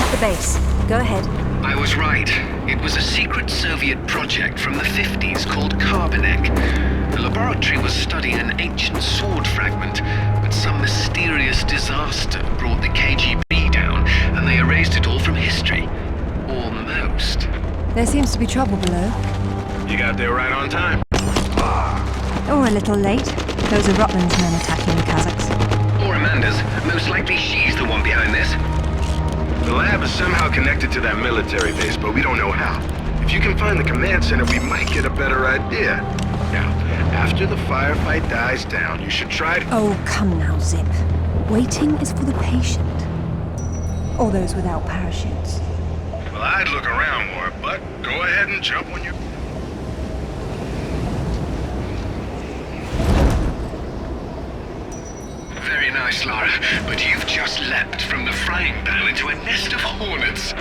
at the base. Go ahead. I was right. It was a secret Soviet project from the 50s called Carbonek. The laboratory was studying an ancient sword fragment, but some mysterious disaster brought the KGB down, and they erased it all from history. Almost. There seems to be trouble below. You got there right on time. Or a little late. Those are Rutland's men attacking the Kazakhs. Or Amanda's. Most likely she's the one behind this. The lab is somehow connected to that military base, but we don't know how. If you can find the command center, we might get a better idea. Now, after the firefight dies down, you should try to... Oh, come now, Zip. Waiting is for the patient. Or those without parachutes. Well, I'd look around more, but go ahead and jump when you... Very nice, Lara, but you've just leapt from the frying pan into a nest of hornets.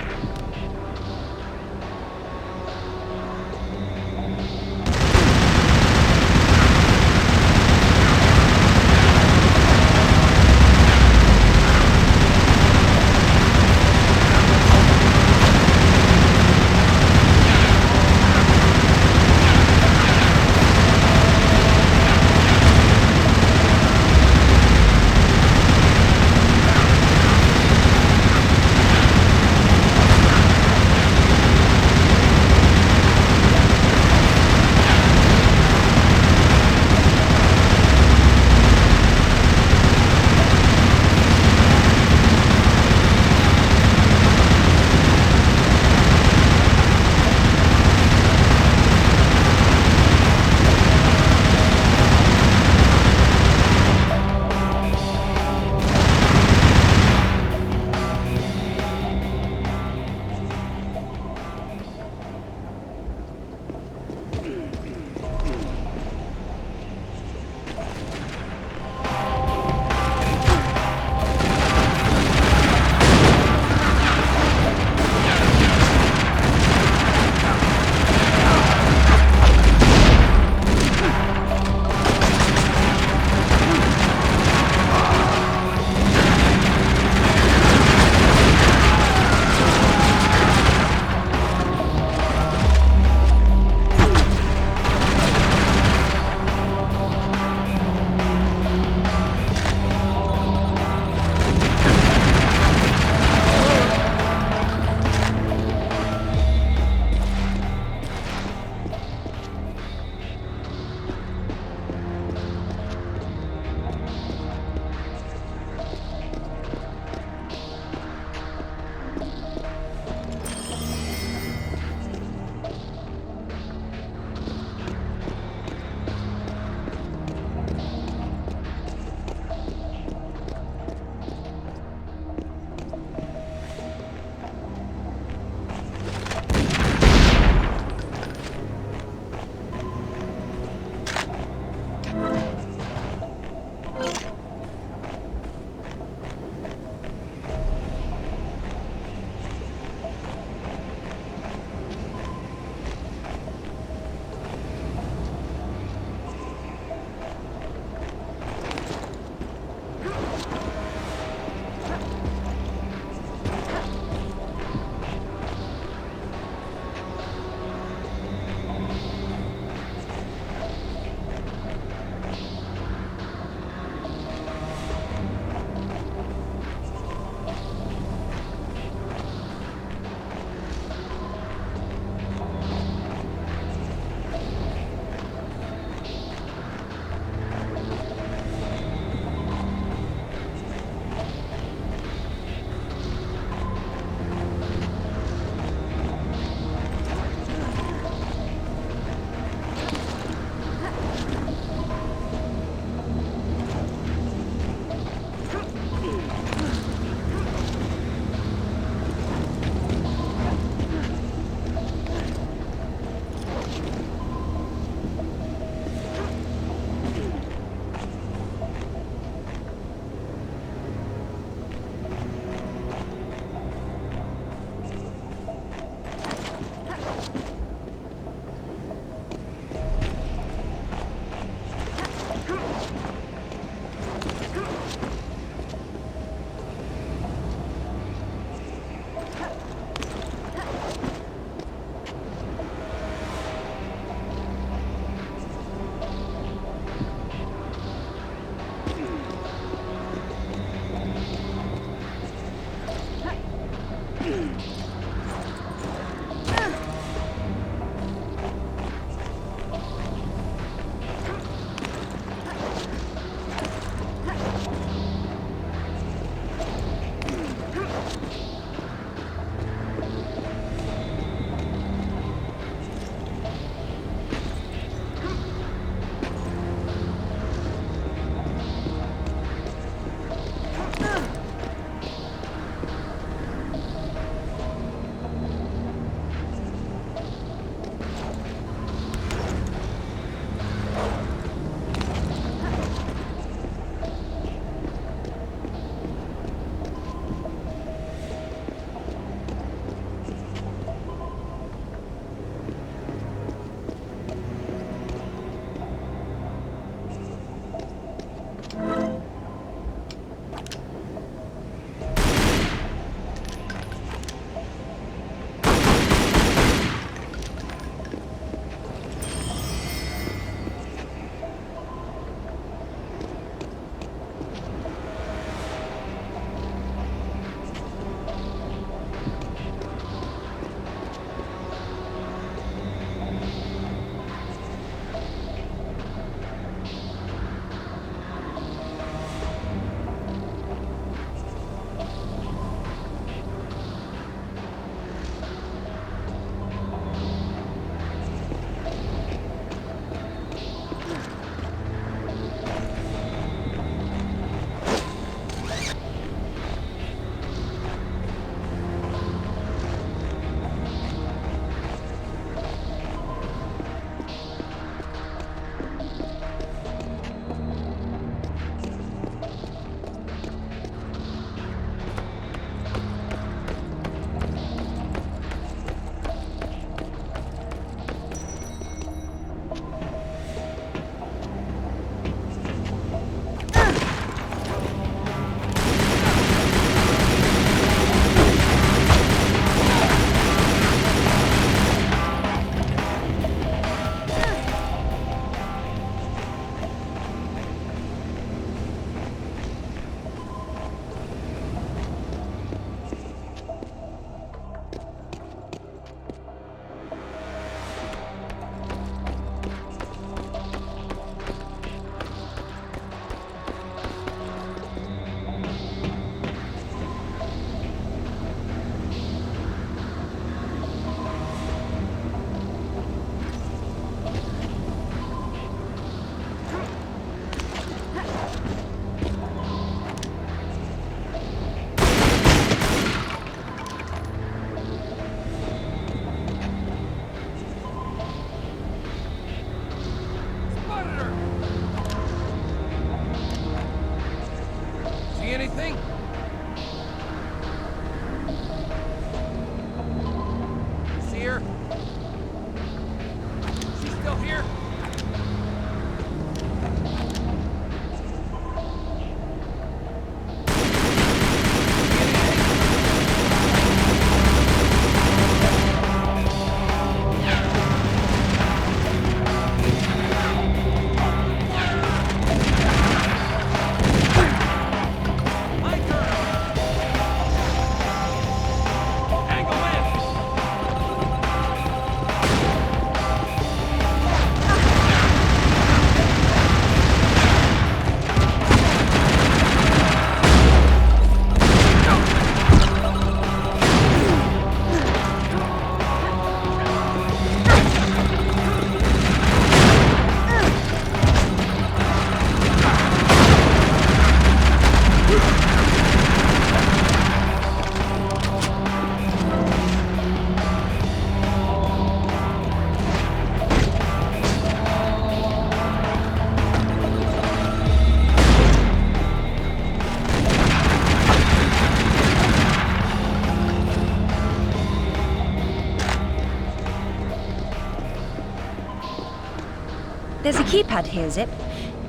There's a keypad here, Zip.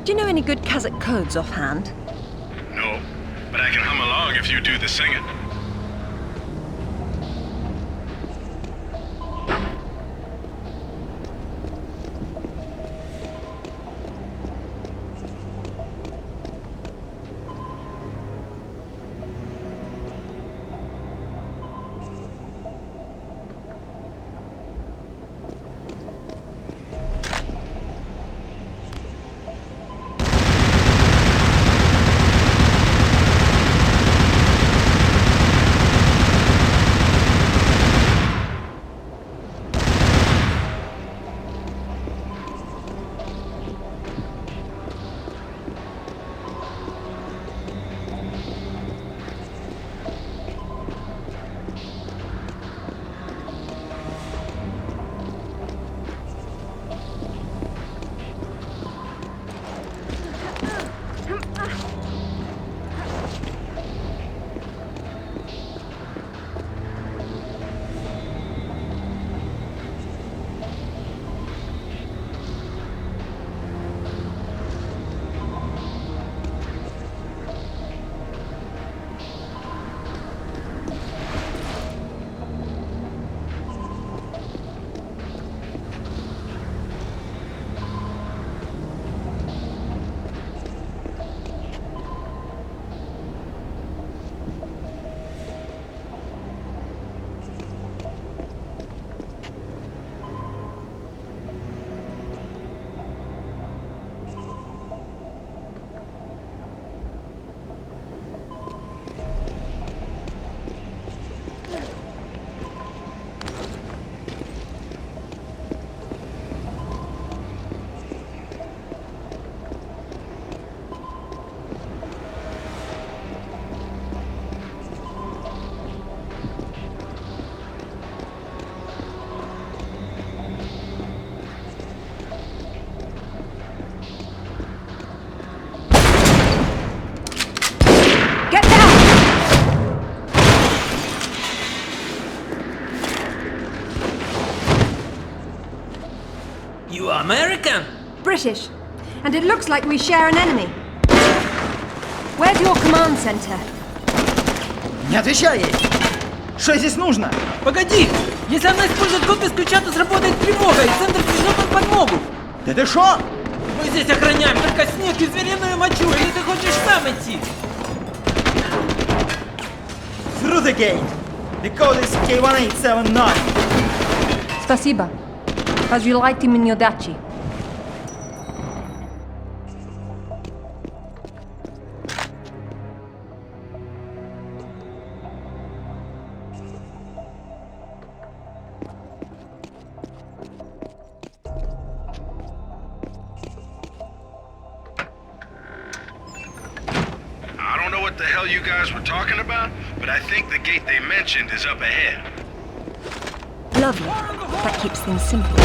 Do you know any good Kazakh codes offhand? No, but I can hum along if you do the singing. American? British. And it looks like we share an enemy. Where's your command center? Не отвечай ей! Что здесь нужно? Погоди! Если она использует код без ключа, то сработает тревога, и центр пришлет нам подмогу! Да ты шо? Мы здесь охраняем только снег и звериную мочу, или ты хочешь сам идти? Through the gate! The code is K1879. Спасибо. Разжилайте мне дачи. I don't know what the hell you guys were talking about, but I think the gate they mentioned is up ahead. Lovely. That keeps things simple.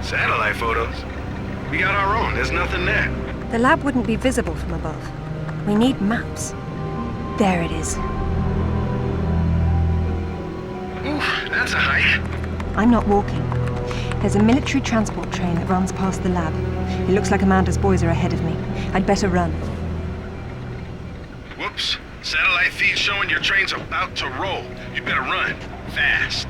Satellite photos? We got our own, there's nothing there. The lab wouldn't be visible from above. We need maps. There it is. Oof, that's a hike. I'm not walking. There's a military transport train that runs past the lab. It looks like Amanda's boys are ahead of me. I'd better run. Whoops. Satellite feed showing your train's about to roll. You better run. Fast.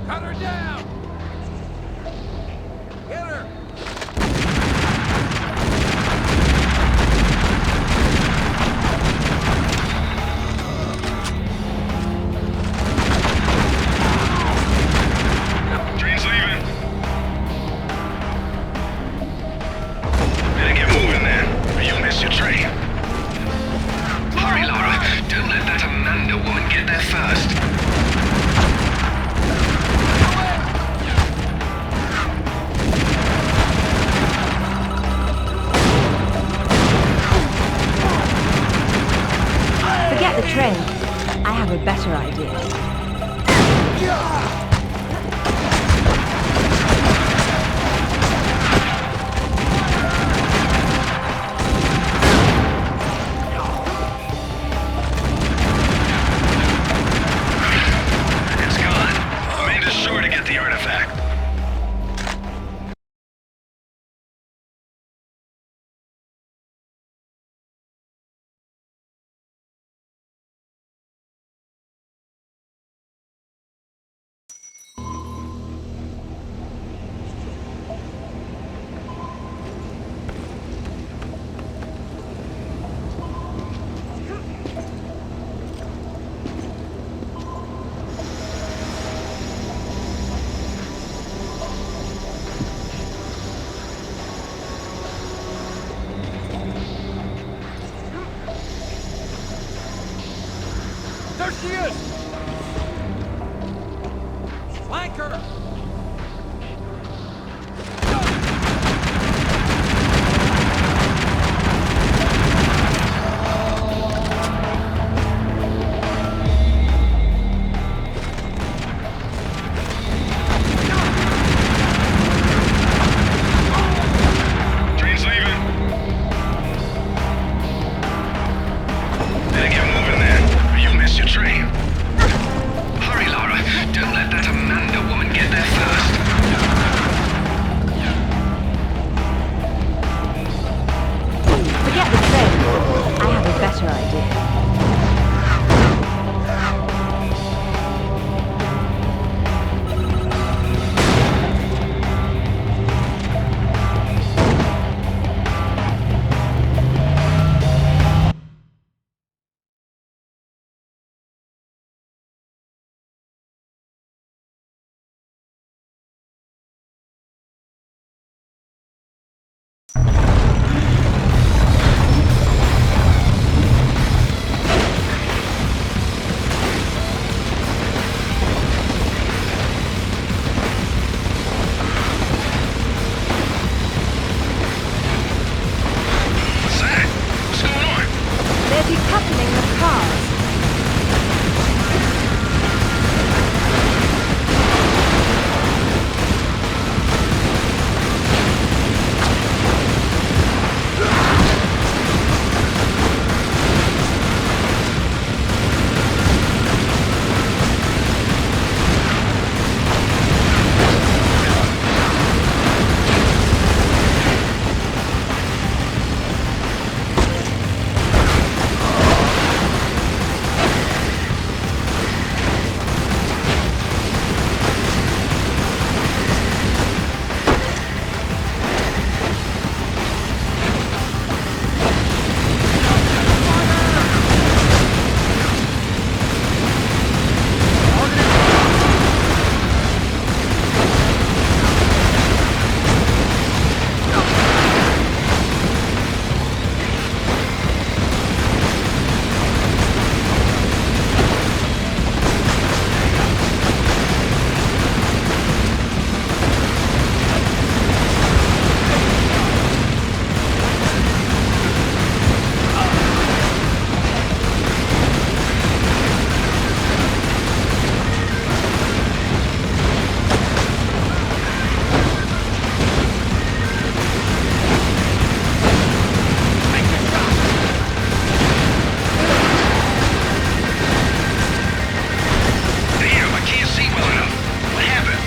Cut her down! Get her! Train's leaving. Better get moving then, or you'll miss your train. Hurry, Lara. Don't let that Amanda woman get there first. Forget the train. I have a better idea. Flanker! Train's leaving. Better get moving then, or you'll miss your train. Hurry, Lara. Don't let that Amanda woman get there first. Forget the train. I have a better idea. What's that? What's going on? They're decoupling the cars. Damn, I can't see well enough. What happened?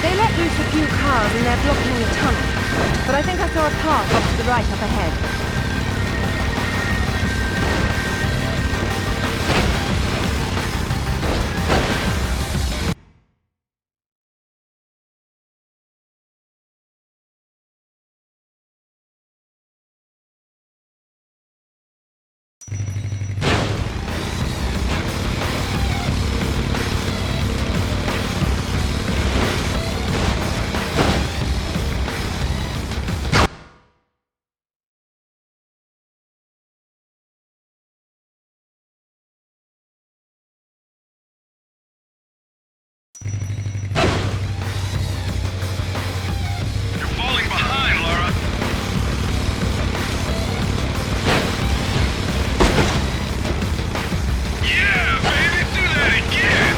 They let loose a few cars and they're blocking the tunnel. But I think I saw a path off to the right up ahead. You're falling behind, Lara. Yeah, baby, do that again.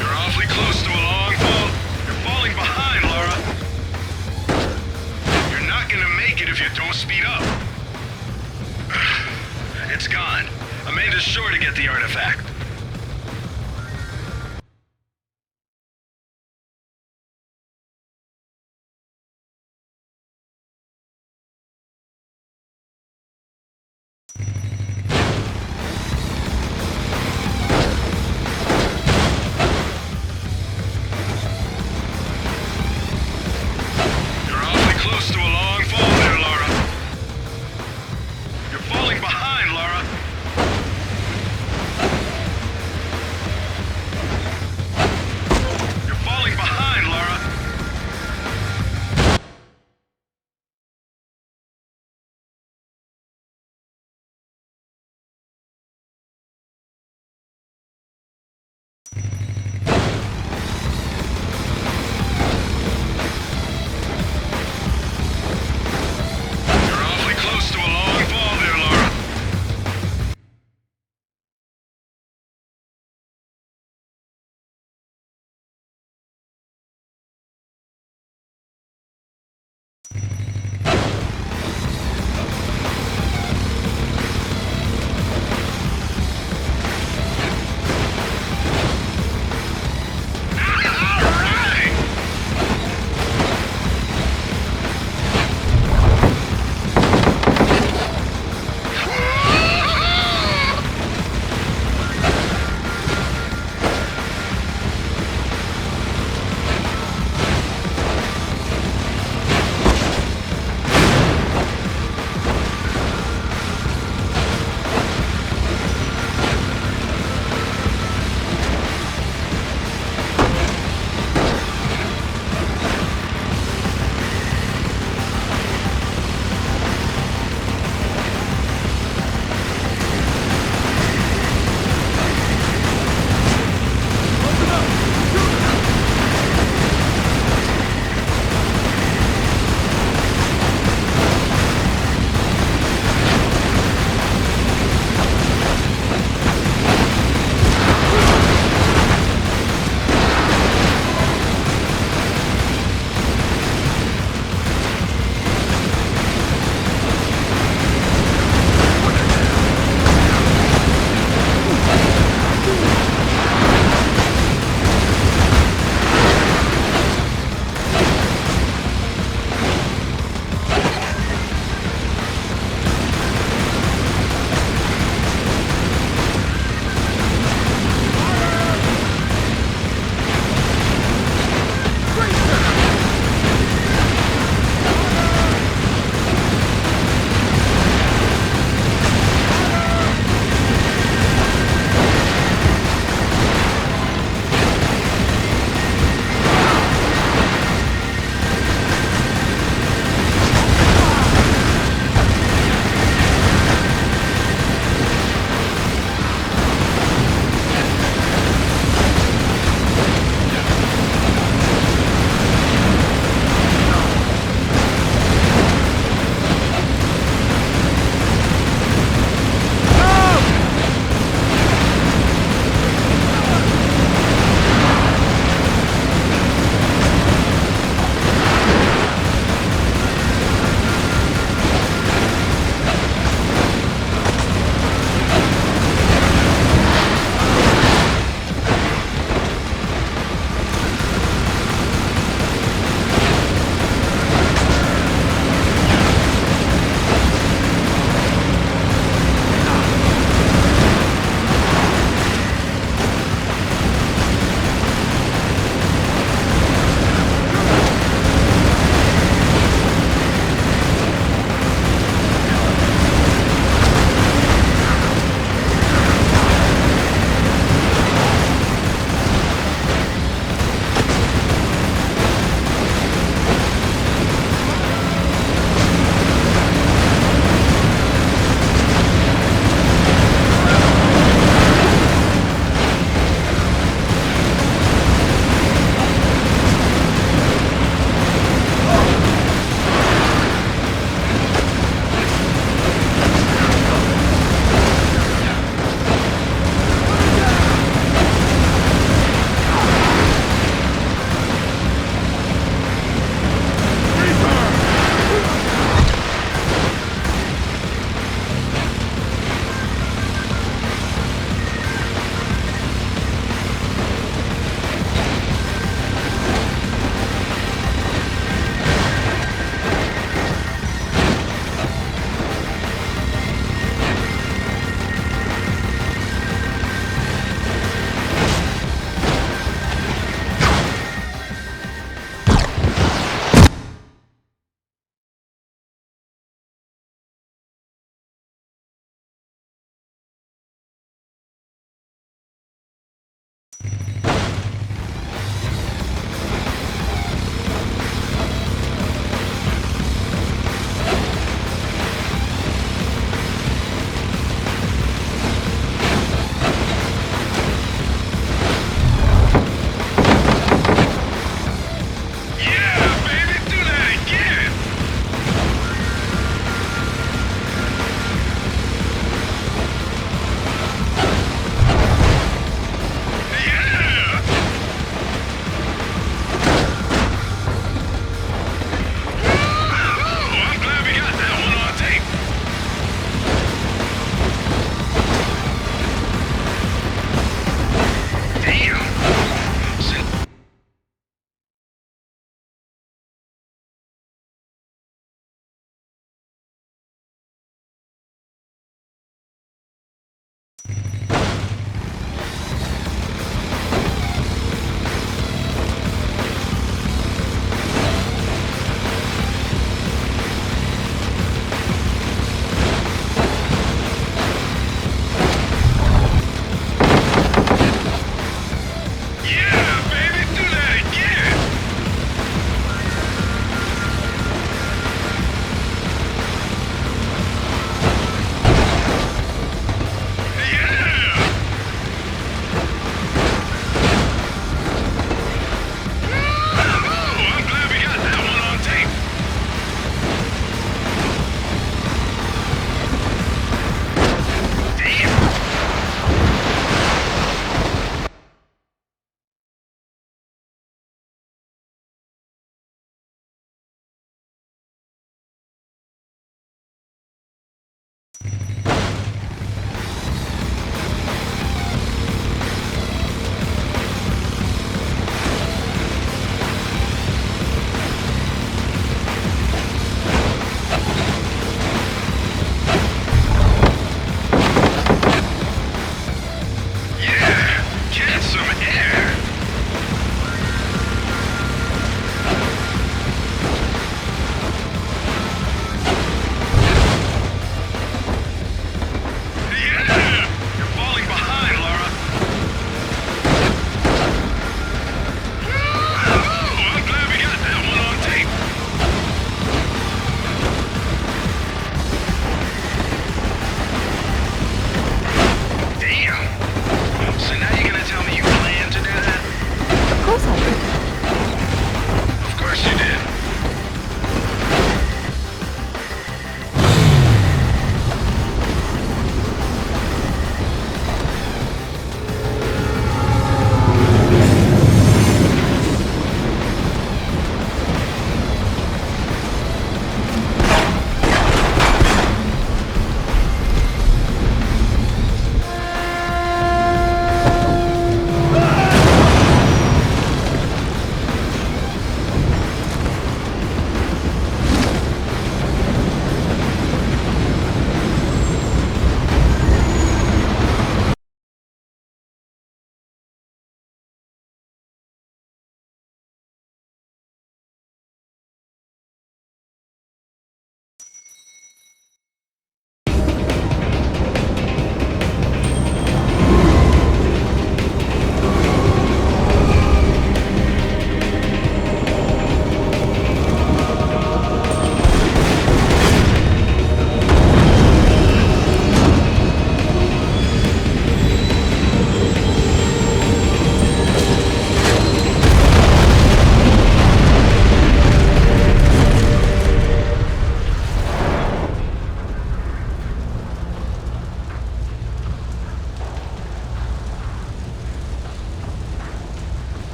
You're awfully close to a long fall. You're falling behind, Lara. You're not gonna make it if you don't speed up. It's gone. Amanda's sure to get the artifact.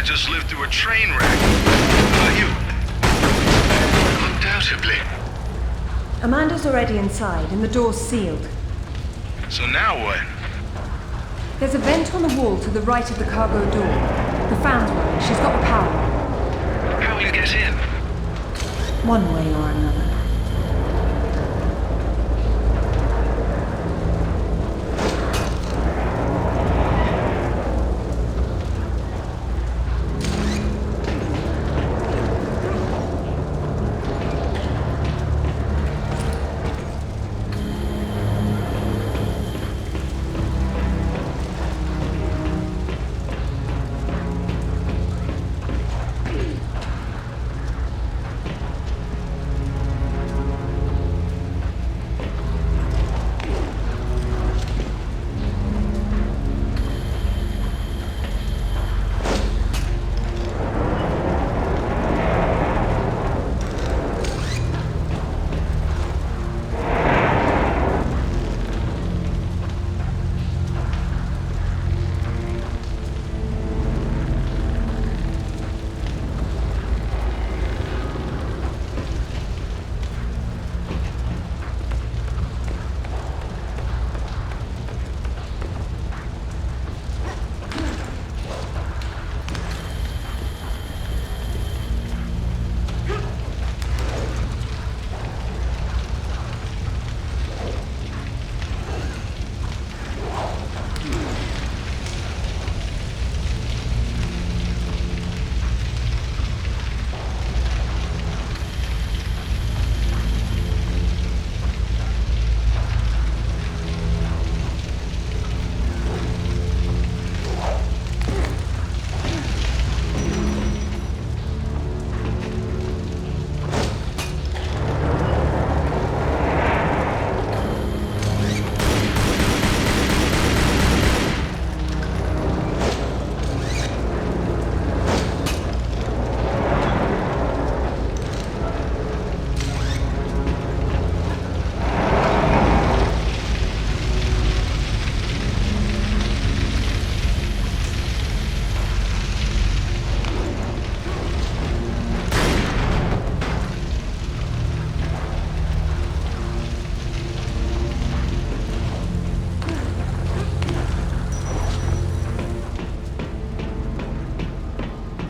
just lived through a train wreck. How about you? Undoubtedly. Amanda's already inside, and the door's sealed. So now what? There's a vent on the wall to the right of the cargo door. The fan's running. She's got the power. How will you get in? One way or another.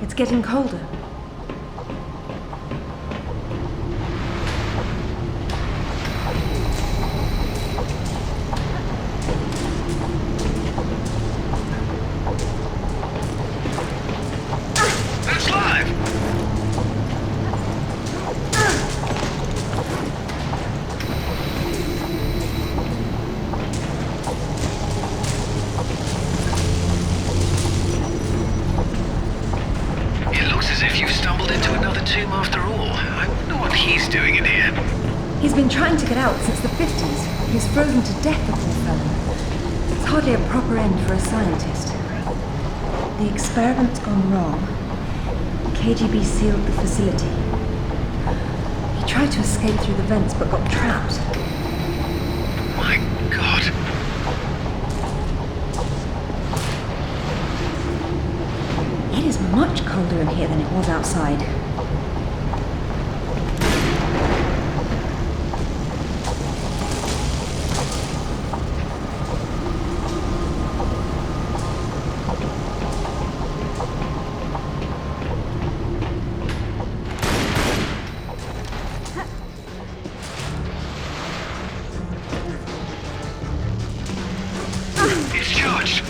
It's getting colder. That's live! It looks as if you've stumbled into another tomb after all. I wonder what he's doing in here. He's been trying to get out since the 50s. He's frozen to death, the poor fellow. It's hardly a proper end for a scientist. The experiment's gone wrong. KGB sealed the facility. He tried to escape through the vents but got trapped. My God. It is much colder in here than it was outside. It's charged.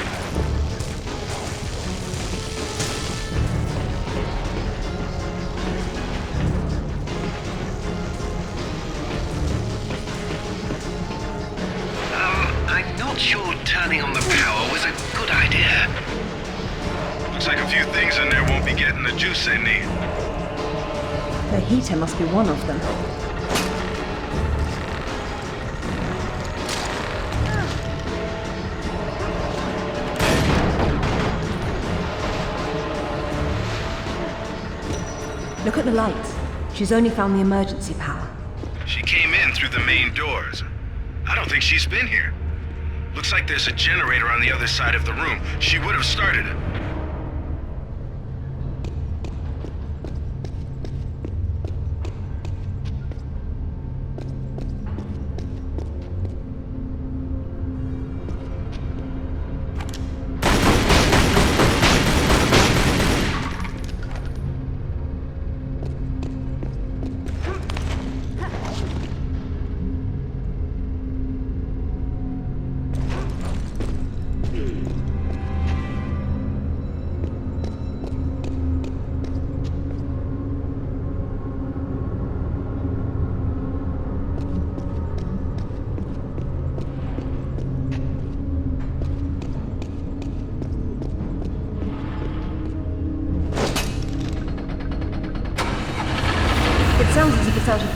I'm not sure turning on the power was a good idea. Looks like a few things in there won't be getting the juice they need. The heater must be one of them. Look at the lights. She's only found the emergency power. She came in through the main doors. I don't think she's been here. Looks like there's a generator on the other side of the room. She would have started it.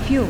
fuel.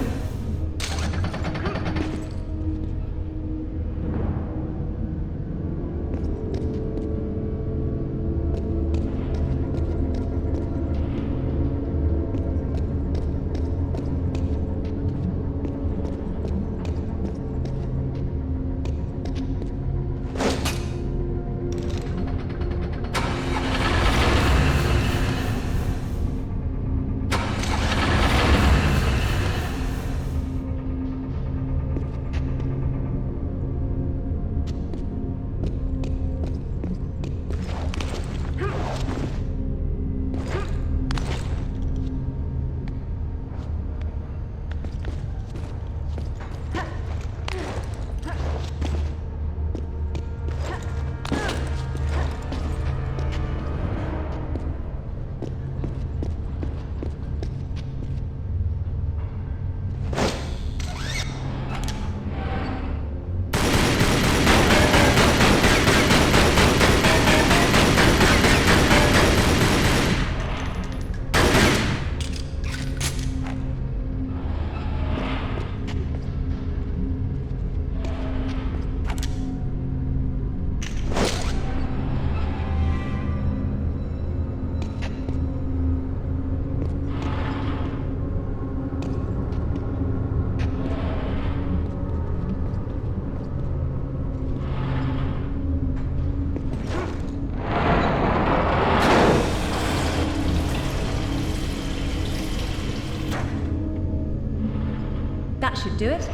That should do it.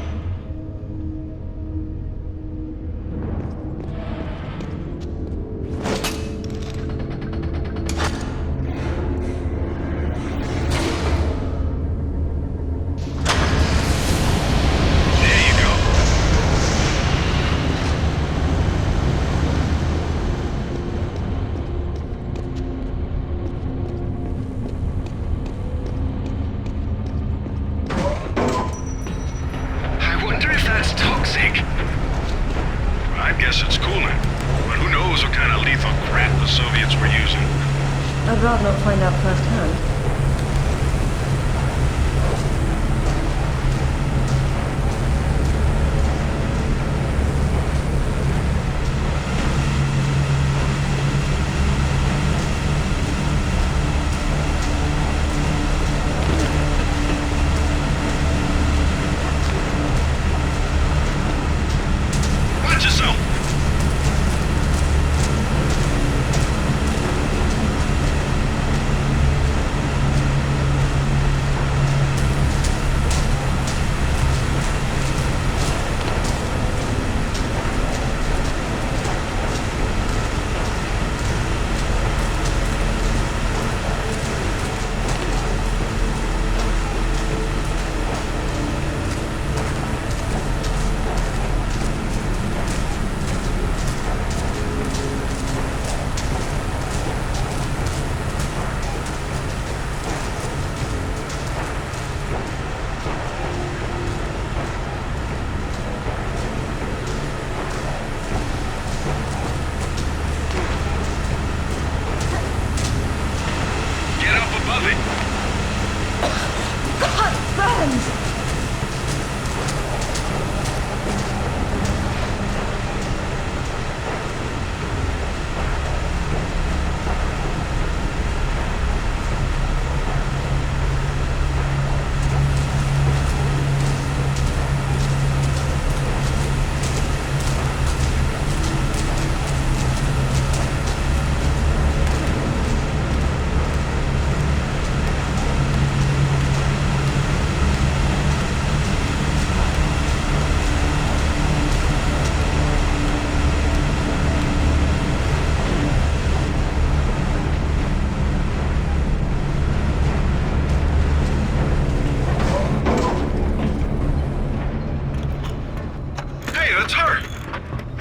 I guess it's coolant. But who knows what kind of lethal crap the Soviets were using. I'd rather not find out firsthand.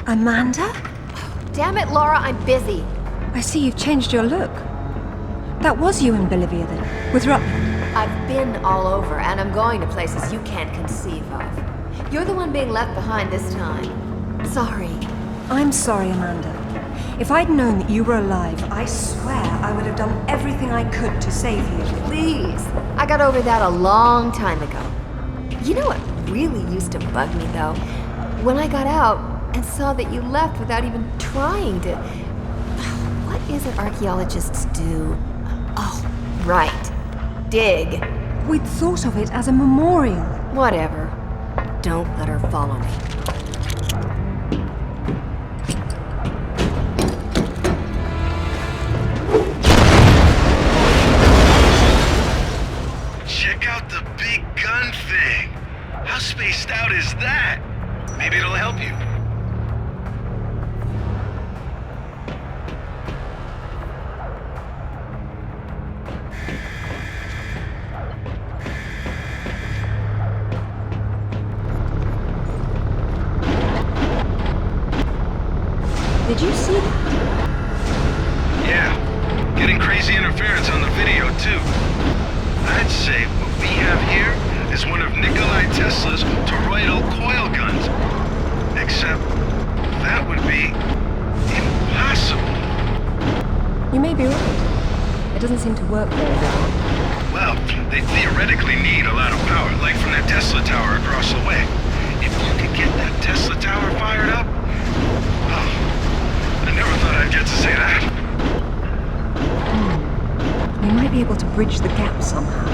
Amanda? Damn it, Laura, I'm busy. I see you've changed your look. That was you in Bolivia then, with Rutland. I've been all over, and I'm going to places you can't conceive of. You're the one being left behind this time. Sorry. I'm sorry, Amanda. If I'd known that you were alive, I swear I would have done everything I could to save you. Please. I got over that a long time ago. You know what really used to bug me, though? When I got out and saw that you left without even trying to... What is it archaeologists do? Oh, right. Dig. We'd thought of it as a memorial. Whatever. Don't let her follow me. Check out the big gun thing. How spaced out is that? Maybe it'll help you. Did you see that? Yeah, getting crazy interference on the video too. I'd say what we have here is one of Nikolai Tesla's toroidal coil guns. Except that would be impossible. You may be right. It doesn't seem to work very well. Well, they theoretically need a lot of power, like from that Tesla tower across the way. If you could get that Tesla tower fired up, oh, I never thought I'd get to say that. We might be able to bridge the gap somehow.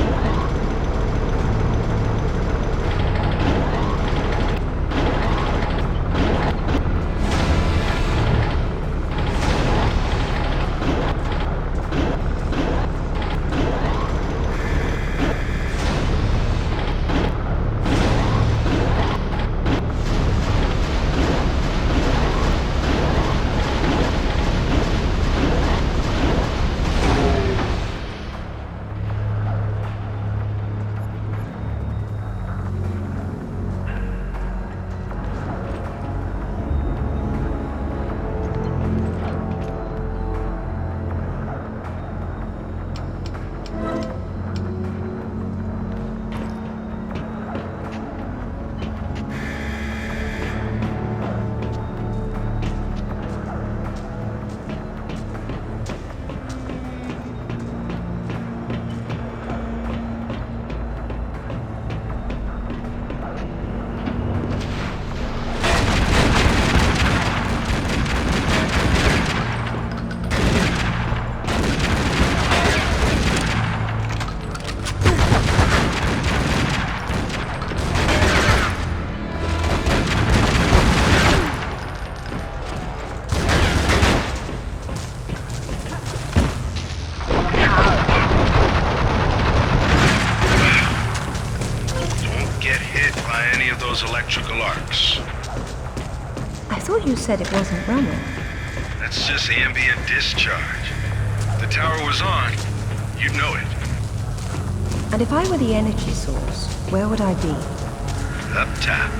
Electrical arcs. I thought you said it wasn't running. That's just ambient discharge. If the tower was on, you'd know it. And if I were the energy source, where would I be? Up top.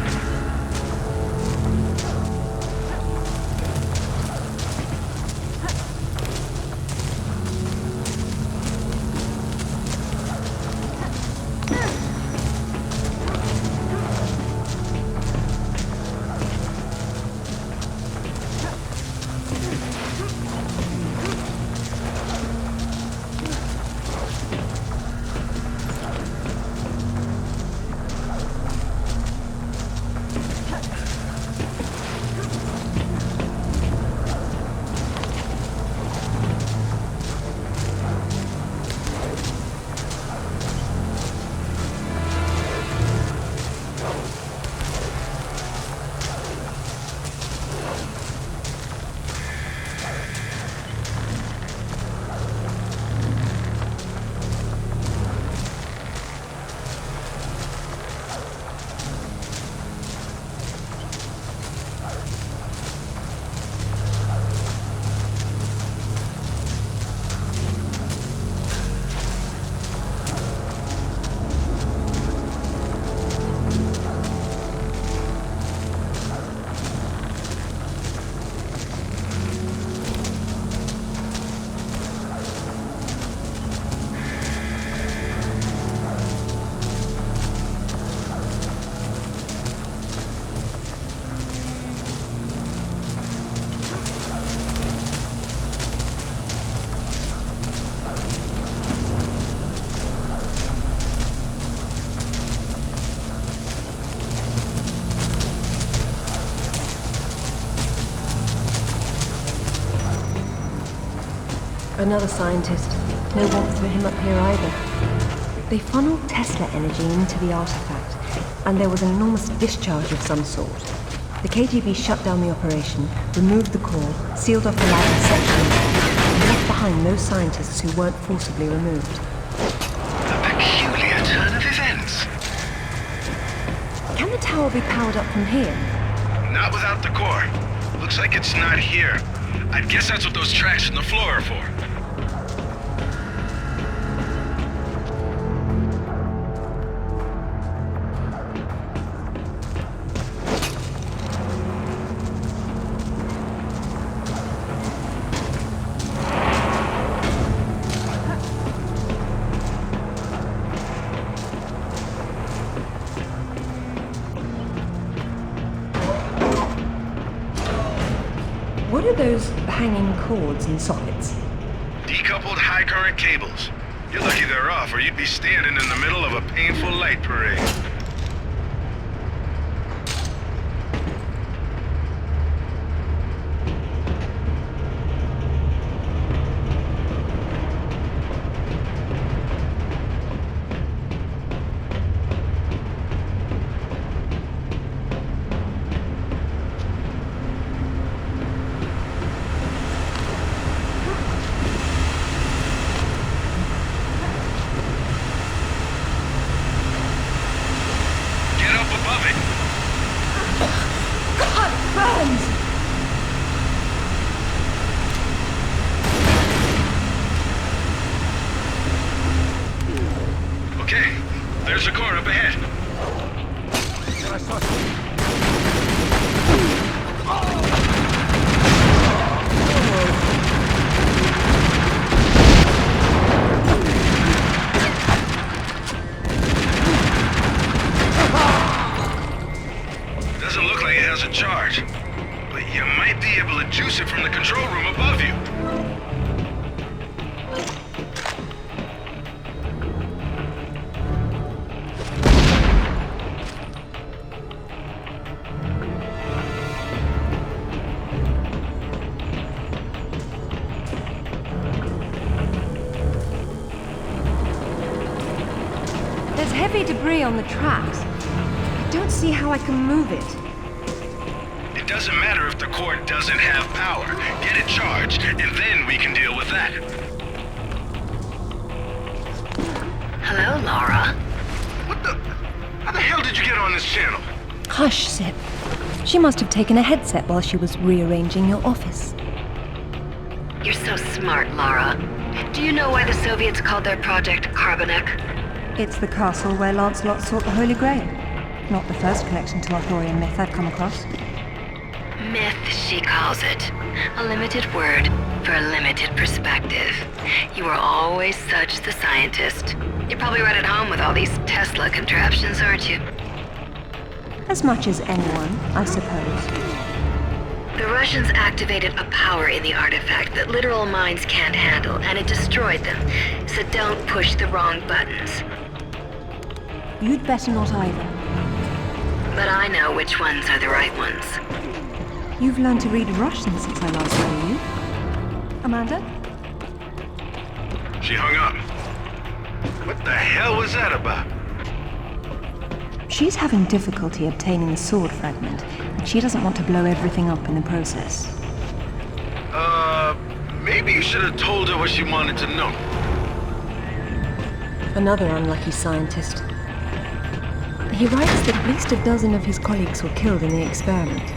Another scientist. No warmth for him up here either. They funneled Tesla energy into the artifact, and there was an enormous discharge of some sort. The KGB shut down the operation, removed the core, sealed off the lab in sections, and left behind those scientists who weren't forcibly removed. A peculiar turn of events. Can the tower be powered up from here? Not without the core. Looks like it's not here. I guess that's what those tracks in the floor are for. What are those hanging cords and sockets? Decoupled high current cables. You're lucky they're off, or you'd be standing in the middle of a painful light parade. Okay, there's a core up ahead. Doesn't look like it has a charge, but you might be able to juice it from the control room above you. There's heavy debris on the tracks. I don't see how I can move it. It doesn't matter if the core doesn't have power. Get it charged, and then we can deal with that. Hello, Laura. What the? How the hell did you get on this channel? Hush, Sip. She must have taken a headset while she was rearranging your office. You're so smart, Laura. Do you know why the Soviets called their project Carbonek? It's the castle where Lancelot sought the Holy Grail. Not the first connection to Arthurian myth I've come across. Myth, she calls it. A limited word for a limited perspective. You are always such the scientist. You're probably right at home with all these Tesla contraptions, aren't you? As much as anyone, I suppose. The Russians activated a power in the artifact that literal minds can't handle, and it destroyed them. So don't push the wrong buttons. You'd better not either. But I know which ones are the right ones. You've learned to read Russian since I last saw you. Amanda? She hung up. What the hell was that about? She's having difficulty obtaining the sword fragment, and she doesn't want to blow everything up in the process. Maybe you should have told her what she wanted to know. Another unlucky scientist. He writes that at least a dozen of his colleagues were killed in the experiment.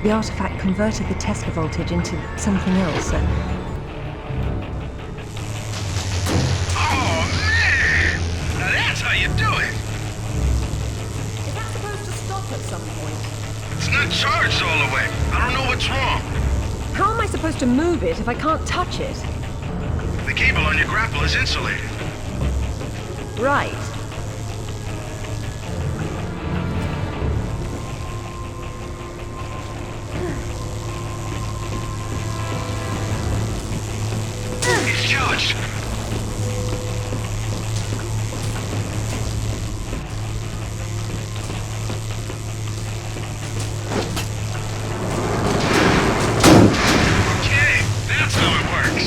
The artifact converted the Tesla voltage into something else. Oh, man! Now that's how you do it! Is that supposed to stop at some point? It's not charged all the way. I don't know what's wrong. How am I supposed to move it if I can't touch it? The cable on your grapple is insulated. Right. It's charged. Okay, that's how it works.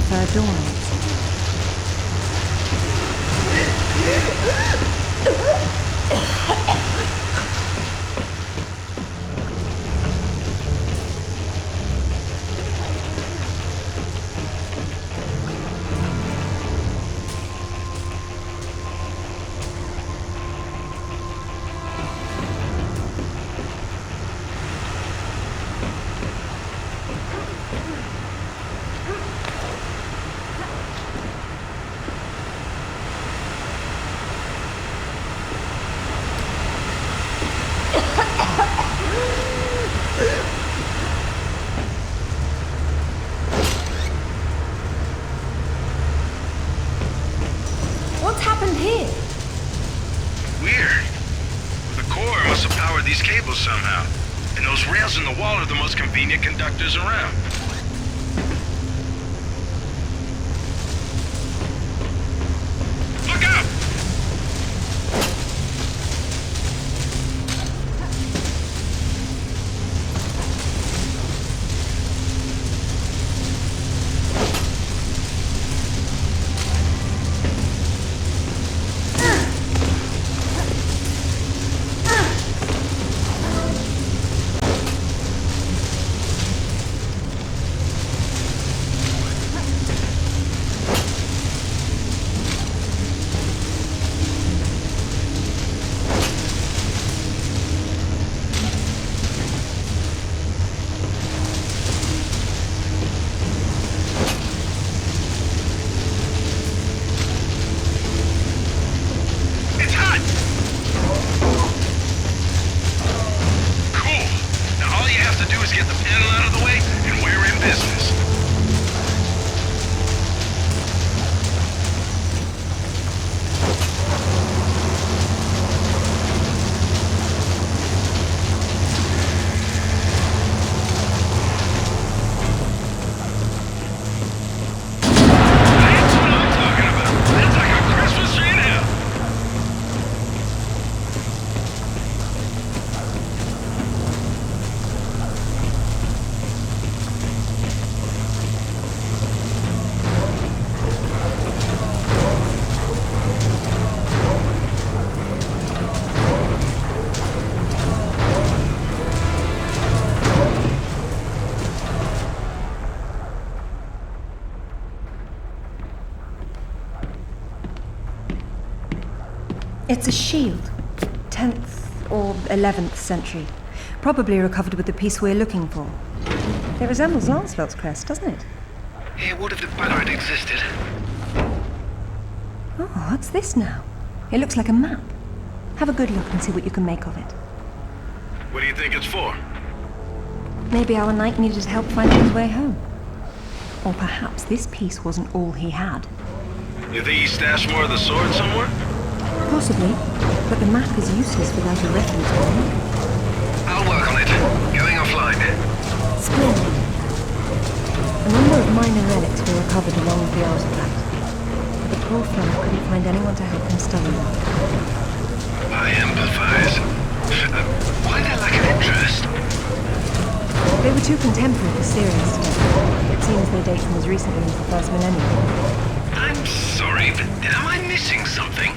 prefer doorknobs. What's happened here? Weird. The core must have powered these cables somehow. And those rails in the wall are the most convenient conductors around. Look out! It's a shield. 10th or 11th century. Probably recovered with the piece we're looking for. It resembles Lancelot's crest, doesn't it? It would have if better it existed. Oh, what's this now? It looks like a map. Have a good look and see what you can make of it. What do you think it's for? Maybe our knight needed help finding his way home. Or perhaps this piece wasn't all he had. You think he stashed more of the sword somewhere? Possibly, but the map is useless without a reference point. I'll work on it. Going offline. Splendid. A number of minor relics were recovered along with the artifact, but the poor fellow couldn't find anyone to help him study them. I empathize. Why that lack of interest? They were too contemporary for serious study. It seems they date from as recently as the first millennium. I'm sorry, but am I missing something?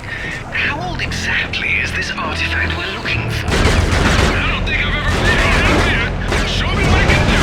How old exactly is this artifact we're looking for? I don't think I've ever been happier. Show me what I can do.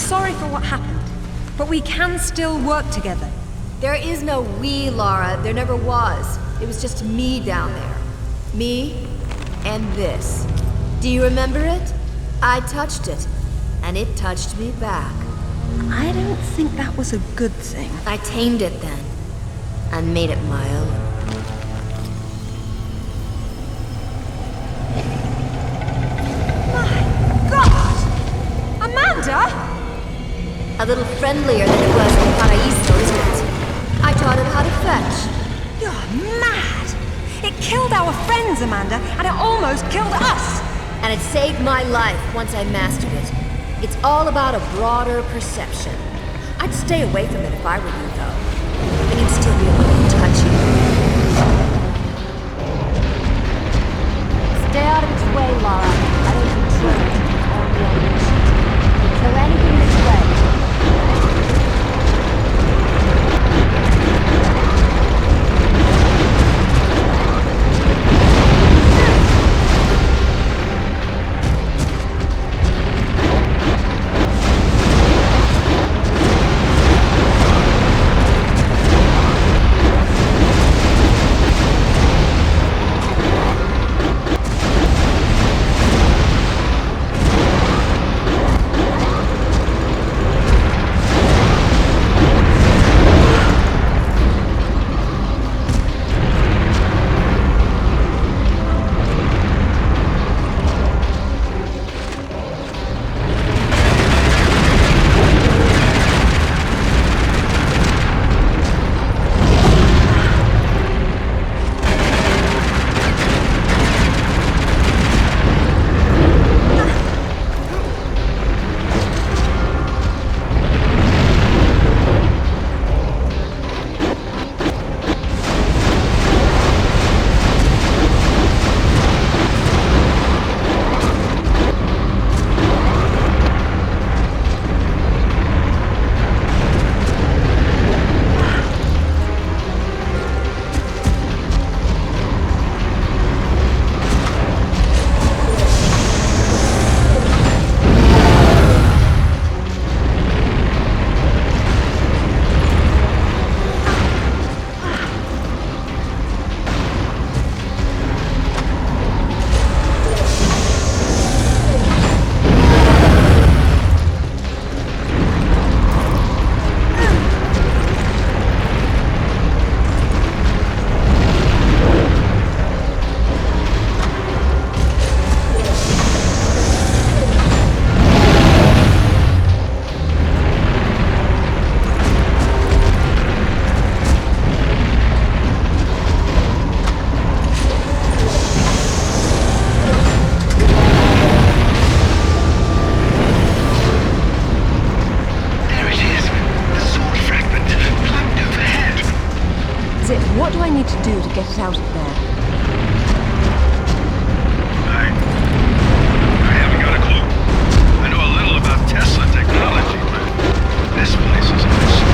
sorry for what happened, but we can still work together. There is no we, Lara. There never was. It was just me down there. Me and this. Do you remember it? I touched it, and it touched me back. I don't think that was a good thing. I tamed it then, and made it my own. My God! Amanda! A little friendlier than it was in Paraíso, isn't it? I taught it how to fetch. You're mad! It killed our friends, Amanda, and it almost killed us! And it saved my life once I mastered it. It's all about a broader perception. I'd stay away from it if I were you, though. It can still be a little touchy. Stay out of its way, Lara. I don't control it. Only unleash it. So anything in its way. What do I need to do to get it out of there? I haven't got a clue. I know a little about Tesla technology, but this place is a mystery.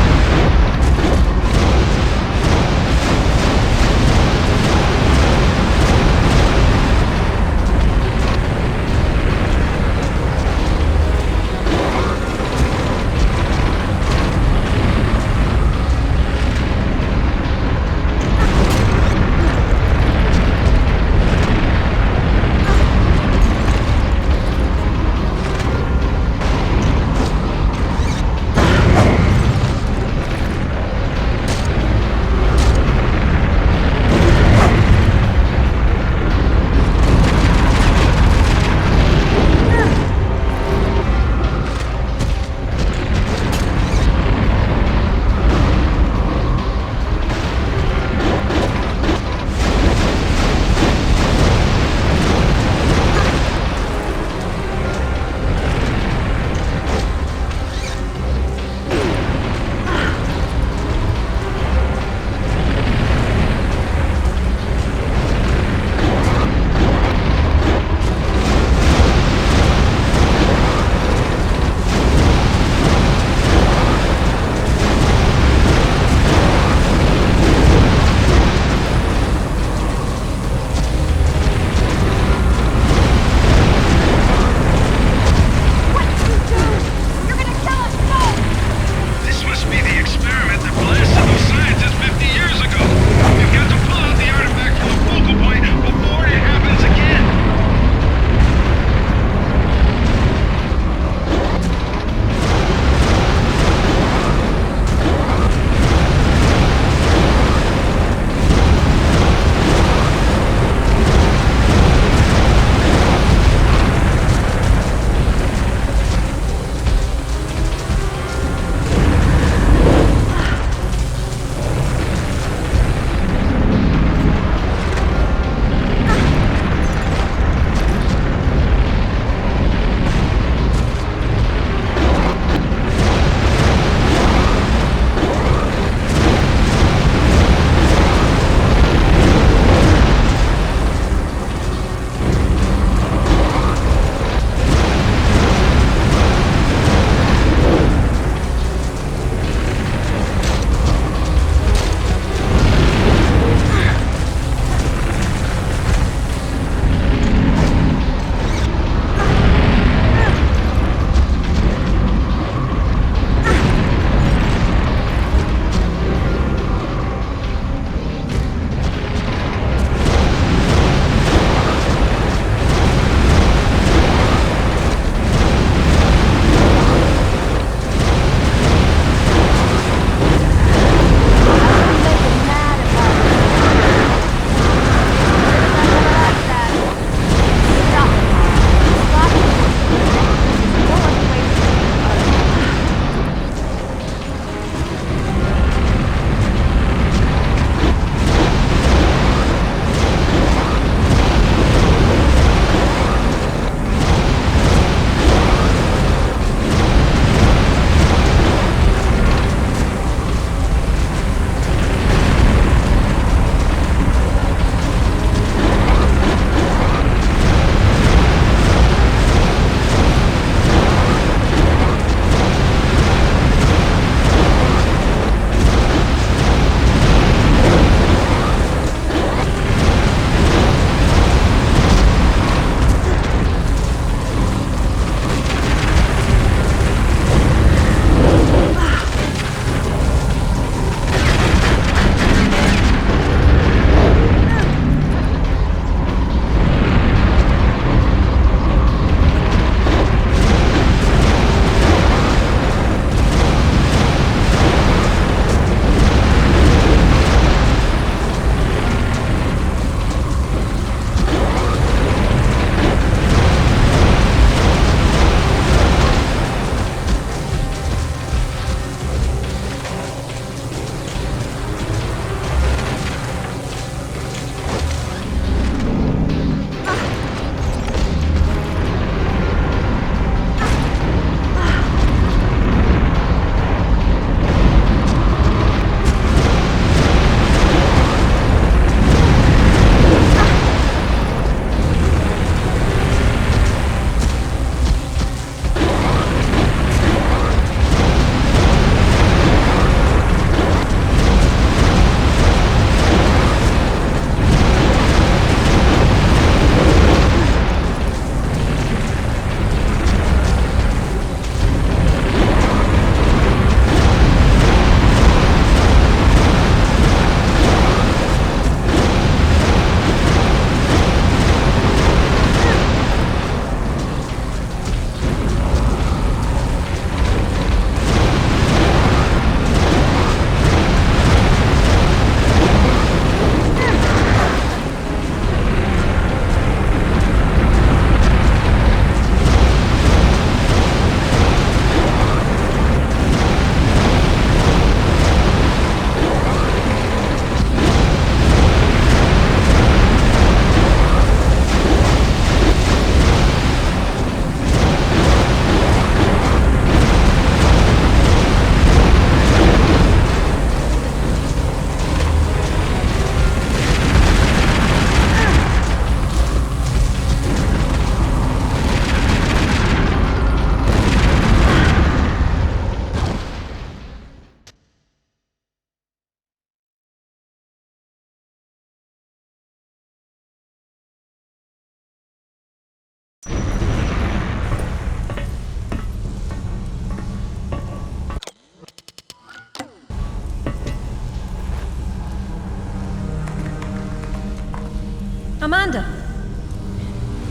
Amanda,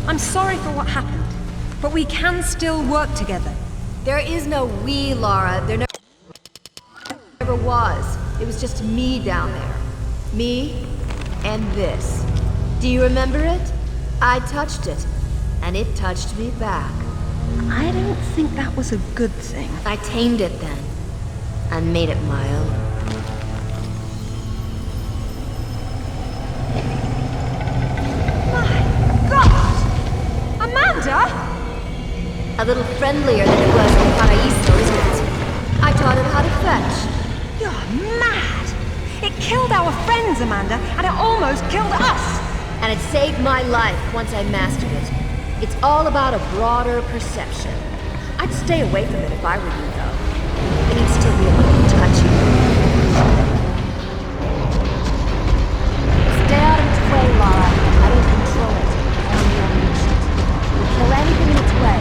I'm sorry for what happened, but we can still work together. There is no we, Lara. There never was. It was just me down there. Me and this. Do you remember it? I touched it, and it touched me back. I don't think that was a good thing. I tamed it then, and made it my own. My God! Amanda! A little friendlier than it was in the Paraíso, isn't it? I taught it how to fetch. You're mad! It killed our friends, Amanda, and it almost killed us! And it saved my life once I mastered it. It's all about a broader perception. I'd stay away from it if I were you, though. It needs to be a little touchy. Stay out of its way, Lara. I don't control it. Only unleash it. We'll kill anything in its way.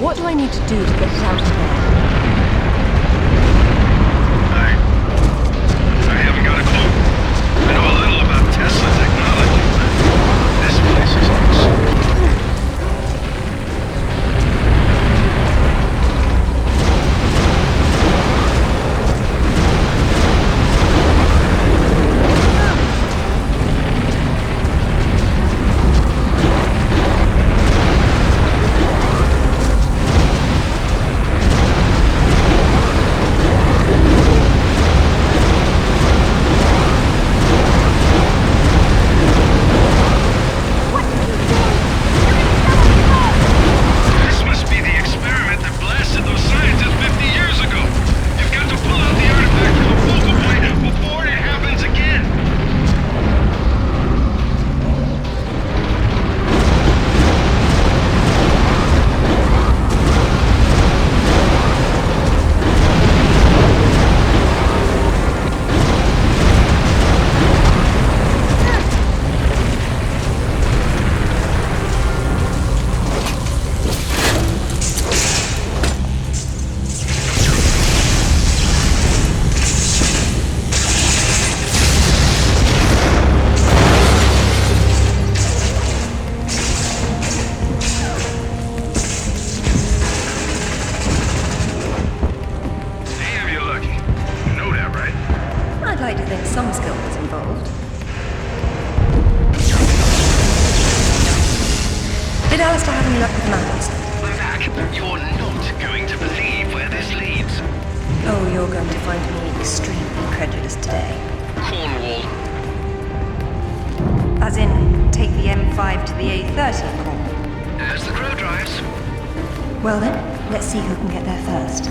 What do I need to do to get it out of there? I haven't got a clue. I know a little about Tesla technology, but this place is awesome. I'd like to think some skill was involved. Did Alistair have any luck with matters? Zach, you're not going to believe where this leads. Oh, you're going to find me extremely credulous today. Cornwall. As in, take the M5 to the A30 Cornwall. As the crow drives. Well then, let's see who can get there first.